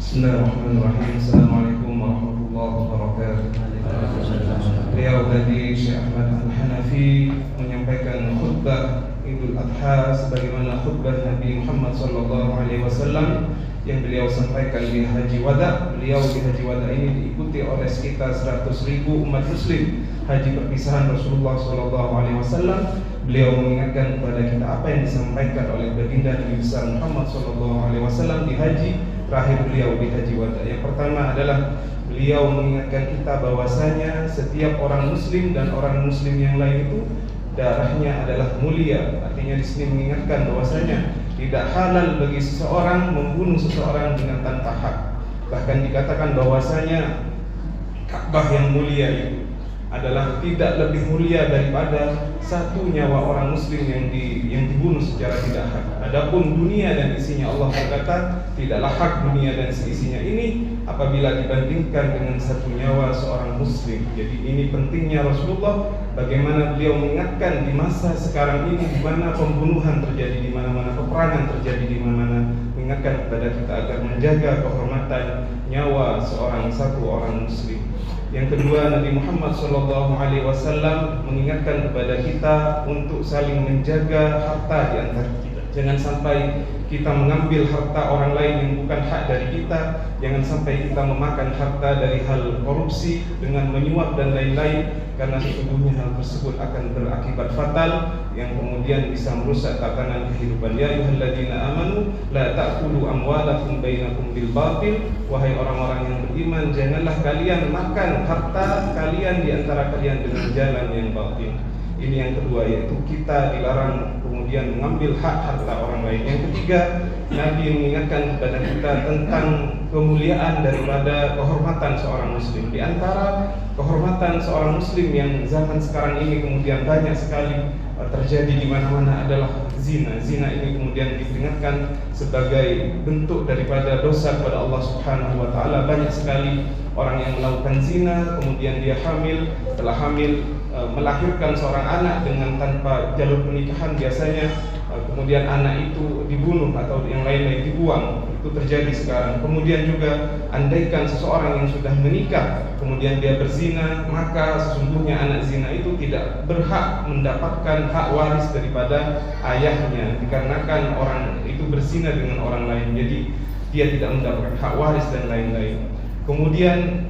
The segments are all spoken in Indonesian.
Bismillahirrahmanirrahim. Assalamualaikum warahmatullahi wabarakatuh. Beliau tadi Syekh Ahmad Al-Hanafi menyampaikan khutbah Idul Adha sebagaimana khutbah Nabi Muhammad SAW yang beliau sampaikan di Haji Wada. Beliau di Haji Wada ini diikuti oleh sekitar 100.000 umat muslim haji perpisahan Rasulullah SAW. Beliau mengingatkan kepada kita apa yang disampaikan oleh baginda Nabi besar Muhammad SAW di haji terakhir beliau di Haji Wada. Yang pertama adalah beliau mengingatkan kita bahwasanya setiap orang muslim dan orang muslim yang lain itu darahnya adalah mulia. Artinya di sini mengingatkan bahwasanya tidak halal bagi seseorang membunuh seseorang dengan tanpa hak. Bahkan dikatakan bahwasanya Ka'bah yang mulia itu adalah tidak lebih mulia daripada satu nyawa orang muslim yang dibunuh secara tidak hak. Adapun dunia dan isinya, Allah berkata tidaklah hak dunia dan isinya ini apabila dibandingkan dengan satu nyawa seorang muslim. Jadi ini pentingnya Rasulullah, bagaimana beliau mengingatkan di masa sekarang ini di mana pembunuhan terjadi di mana-mana, peperangan terjadi di mana-mana, mengingatkan kepada kita agar menjaga kehormatan nyawa satu orang muslim. Yang kedua, Nabi Muhammad SAW mengingatkan kepada kita untuk saling menjaga harta di antara kita. Jangan sampai kita mengambil harta orang lain yang bukan hak dari kita. Jangan sampai kita memakan harta dari hal korupsi dengan menyuap dan lain-lain, karena sesungguhnya hal tersebut akan berakibat fatal yang kemudian bisa merusak tatanan kehidupan. Ya ayyuhalladzina amanu la ta'kulu amwalakum bainakum bil batil. Wahai orang-orang yang beriman, janganlah kalian makan harta kalian di antara kalian dengan jalan yang batil. Ini yang kedua, yaitu kita dilarang kemudian mengambil hak harta orang lain. Yang ketiga, Nabi mengingatkan kepada kita tentang kemuliaan daripada kehormatan seorang muslim. Di antara kehormatan seorang muslim yang zaman sekarang ini kemudian banyak sekali terjadi di mana-mana adalah zina. Zina ini kemudian diperingatkan sebagai bentuk daripada dosa kepada Allah Subhanahu wa taala. Banyak sekali orang yang melakukan zina, kemudian dia hamil, setelah hamil melahirkan seorang anak dengan tanpa jalur pernikahan biasanya, kemudian anak itu dibunuh atau yang lain-lain dibuang. Itu terjadi sekarang. Kemudian juga andaikan seseorang yang sudah menikah kemudian dia berzina, maka sesungguhnya anak zina itu tidak berhak mendapatkan hak waris daripada ayahnya, dikarenakan orang itu berzina dengan orang lain. Jadi dia tidak mendapatkan hak waris dan lain-lain. Kemudian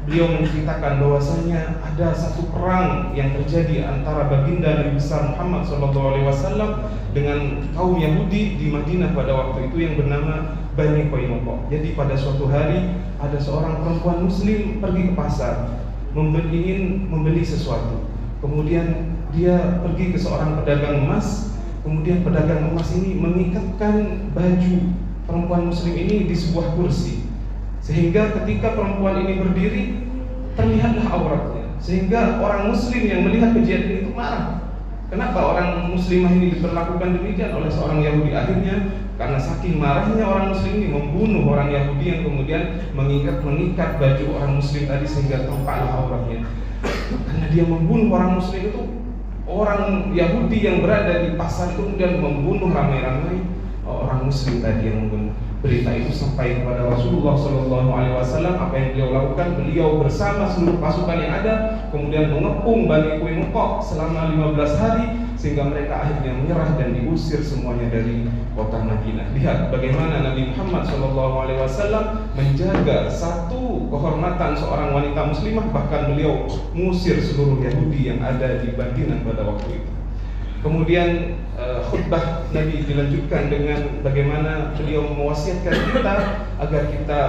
beliau menceritakan bahwasanya ada satu perang yang terjadi antara baginda Nabi besar Muhammad SAW dengan kaum Yahudi di Madinah pada waktu itu yang bernama Bani Qainuqa. Jadi pada suatu hari ada seorang perempuan muslim pergi ke pasar ingin membeli sesuatu. Kemudian dia pergi ke seorang pedagang emas. Kemudian pedagang emas ini mengikatkan baju perempuan muslim ini di sebuah kursi, sehingga ketika perempuan ini berdiri terlihatlah auratnya. Sehingga orang muslim yang melihat kejadian itu marah. Kenapa orang muslimah ini diperlakukan demikian oleh seorang Yahudi? Akhirnya karena saking marahnya orang muslim ini membunuh orang Yahudi yang kemudian mengikat baju orang muslim tadi sehingga tampaklah auratnya. Karena dia membunuh orang muslim itu, orang Yahudi yang berada di pasar itu kemudian membunuh ramai-ramai orang muslim tadi yang membunuh. Berita itu sampai kepada Rasulullah SAW. Apa yang beliau lakukan? Beliau bersama seluruh pasukan yang ada kemudian mengepung Bani Qainuqa selama 15 hari sehingga mereka akhirnya menyerah dan diusir semuanya dari kota Madinah. Lihat bagaimana Nabi Muhammad SAW menjaga satu kehormatan seorang wanita muslimah, bahkan beliau mengusir seluruh Yahudi yang ada di Madinah pada waktu itu. Kemudian khutbah Nabi dilanjutkan dengan bagaimana beliau mewasiatkan kita agar kita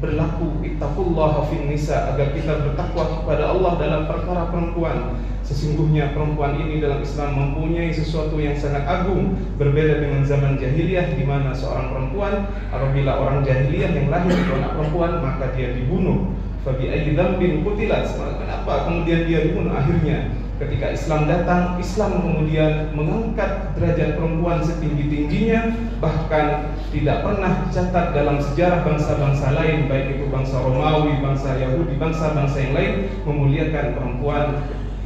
berlaku ittaqullaha fin nisa, agar kita bertakwa kepada Allah dalam perkara perempuan. Sesungguhnya perempuan ini dalam Islam mempunyai sesuatu yang sangat agung, berbeda dengan zaman jahiliyah di mana seorang perempuan apabila orang jahiliyah yang lahir itu anak perempuan maka dia dibunuh. Fabi ayyi dzambin qutilat. Kenapa kemudian dia dibunuh? Akhirnya ketika Islam datang, Islam kemudian mengangkat derajat perempuan setinggi-tingginya. Bahkan tidak pernah dicatat dalam sejarah bangsa-bangsa lain, baik itu bangsa Romawi, bangsa Yahudi, bangsa-bangsa yang lain, memuliakan perempuan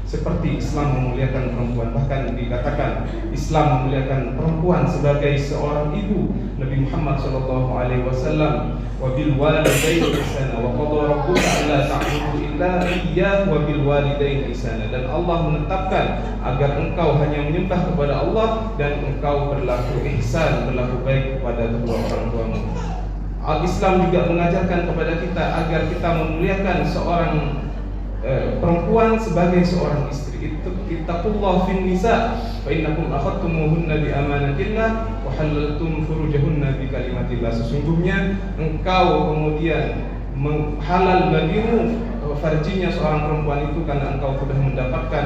seperti Islam memuliakan perempuan. Bahkan dikatakan Islam memuliakan perempuan sebagai seorang ibu. Nabi Muhammad SAW, wa bil walidaini ihsana wa qada rabbuka alla ta'budu illa iyyah wa bil walidaini ihsana. Dan Allah menetapkan agar engkau hanya menyembah kepada Allah dan engkau berlaku ihsan, berlaku baik kepada kedua orang tuamu. Al-Islam juga mengajarkan kepada kita agar kita memuliakan seorang perempuan sebagai seorang istri. Ittaqullah fin nisa fa innakum akhadtumuhunna bi amanatillah wa halaltum furujahunna bi kalimatillah. Sesungguhnya engkau kemudian halal bagimu farjinya seorang perempuan itu karena engkau sudah mendapatkan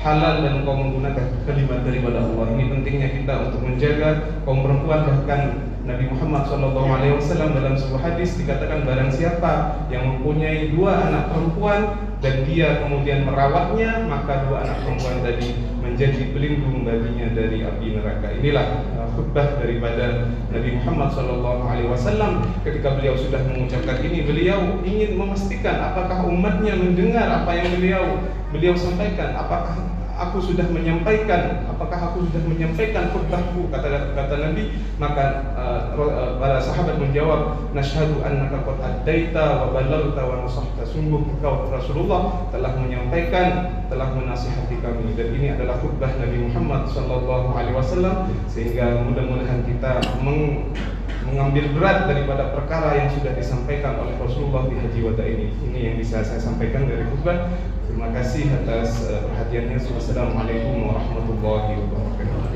halal dan engkau menggunakan kalimat daripada Allah. Ini pentingnya kita untuk menjaga kaum perempuan. Bahkan Nabi Muhammad SAW dalam sebuah hadis dikatakan, barang siapa yang mempunyai 2 anak perempuan dan dia kemudian merawatnya, maka 2 anak perempuan tadi menjadi pelindung baginya dari api neraka. Inilah khutbah daripada Nabi Muhammad SAW. Ketika beliau sudah mengucapkan ini, beliau ingin memastikan apakah umatnya mendengar apa yang beliau sampaikan. Apakah aku sudah menyampaikan khutbahku, kata Nabi. Maka para sahabat menjawab, nashhadu annaka qad addaita wa ballaghta wa nasahta. Sungguh engkau Rasulullah telah menyampaikan, telah menasihati kami. Dan ini adalah khutbah Nabi Muhammad SAW, sehingga mudah-mudahan kita mengambil berat daripada perkara yang sudah disampaikan oleh Rasulullah di Haji Wada ini. Ini yang bisa saya sampaikan dari khutbah. Terima kasih atas perhatiannya. Wassalamualaikum warahmatullahi wabarakatuh.